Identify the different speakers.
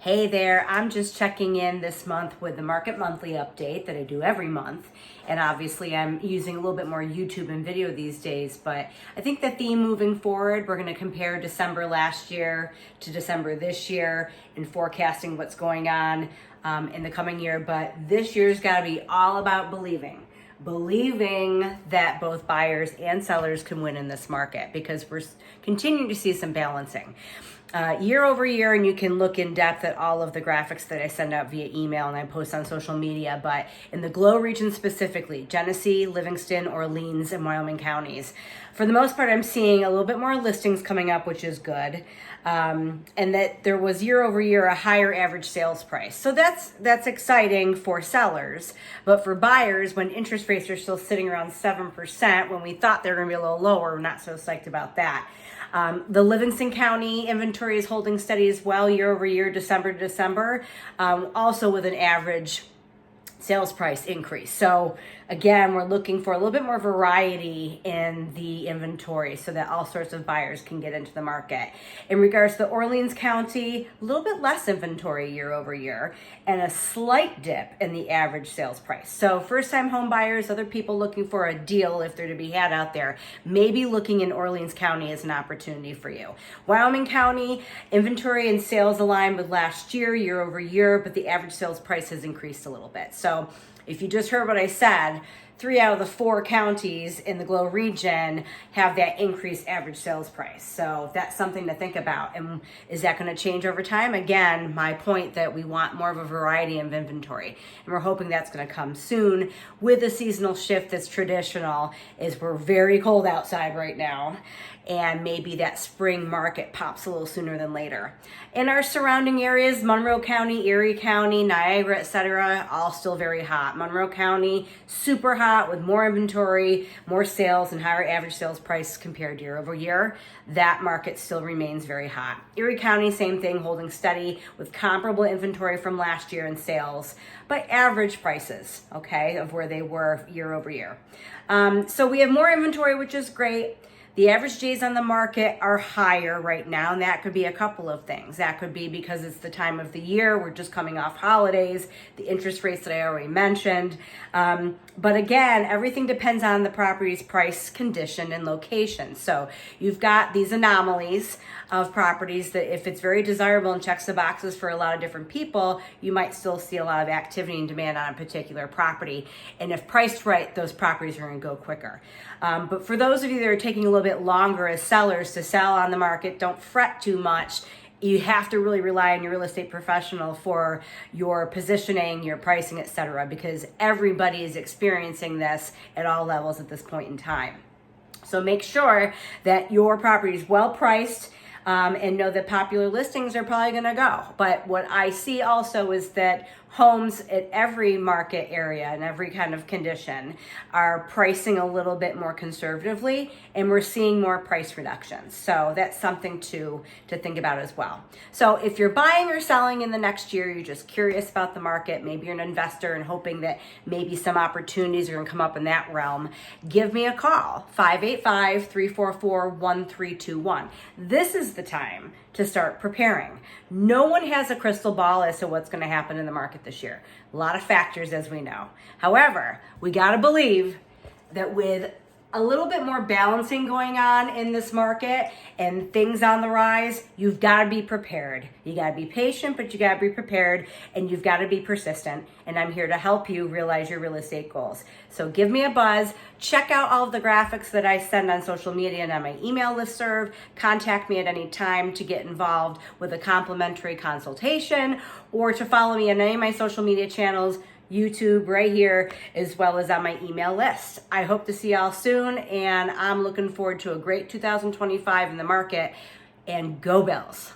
Speaker 1: Hey there, I'm just checking in this month with the Market Monthly update that I do every month. And obviously I'm using a little bit more YouTube and video these days, but I think the theme moving forward, we're gonna compare December last year to December this year and forecasting what's going on in the coming year. But this year's gotta be all about believing that both buyers and sellers can win in this market because we're continuing to see some balancing. Year over year, and you can look in depth at all of the graphics that I send out via email and I post on social media, but in the Glow region specifically, Genesee, Livingston, Orleans, and Wyoming counties, for the most part, I'm seeing a little bit more listings coming up, which is good, and that there was year over year a higher average sales price. So that's exciting for sellers, but for buyers, when interest rates are still sitting around 7%, when we thought they were going to be a little lower, we're not so psyched about that. The Livingston County inventory is holding steady as well year over year, December to December, also with an average sales price increase. So again, we're looking for a little bit more variety in the inventory so that all sorts of buyers can get into the market. In regards to Orleans County, a little bit less inventory year over year and a slight dip in the average sales price. So first time home buyers, other people looking for a deal if they're to be had out there, maybe looking in Orleans County as an opportunity for you. Wyoming County, inventory and sales aligned with last year over year, but the average sales price has increased a little bit. So if you just heard what I said, 3 out of the 4 counties in the Glow region have that increased average sales price. So that's something to think about. And is that going to change over time? Again, my point that we want more of a variety of inventory. And we're hoping that's going to come soon with a seasonal shift that's traditional, is we're very cold outside right now. And maybe that spring market pops a little sooner than later. In our surrounding areas, Monroe County, Erie County, Niagara, etc., all still very hot. Monroe County, super hot with more inventory, more sales, and higher average sales price compared to year over year. That market still remains very hot. Erie County, same thing, holding steady with comparable inventory from last year and sales, but average prices, okay, of where they were year over year. So we have more inventory, which is great. The average days on the market are higher right now, and that could be a couple of things. That could be because it's the time of the year, we're just coming off holidays, the interest rates that I already mentioned. But again, everything depends on the property's price, condition, and location. So you've got these anomalies of properties that if it's very desirable and checks the boxes for a lot of different people, you might still see a lot of activity and demand on a particular property. And if priced right, those properties are going to go quicker. But for those of you that are taking a little bit longer as sellers to sell on the market, don't fret too much. You have to really rely on your real estate professional for your positioning, your pricing, etc., because everybody is experiencing this at all levels at this point in time. So make sure that your property is well priced, and know that popular listings are probably going to go. But what I see also is that homes at every market area and every kind of condition are pricing a little bit more conservatively, and we're seeing more price reductions. So that's something to think about as well. So if you're buying or selling in the next year, you're just curious about the market, maybe you're an investor and hoping that maybe some opportunities are going to come up in that realm, give me a call, 585-344-1321. This is the time to start preparing. No one has a crystal ball as to what's going to happen in the market this year. A lot of factors, as we know. However, we got to believe that with a little bit more balancing going on in this market and things on the rise, you've got to be prepared. You got to be patient, but you got to be prepared, and you've got to be persistent. And I'm here to help you realize your real estate goals. So give me a buzz. Check out all of the graphics that I send on social media and on my email listserv. Contact me at any time to get involved with a complimentary consultation or to follow me on any of my social media channels, YouTube right here, as well as on my email list. I hope to see y'all soon, and I'm looking forward to a great 2025 in the market, and go Bills.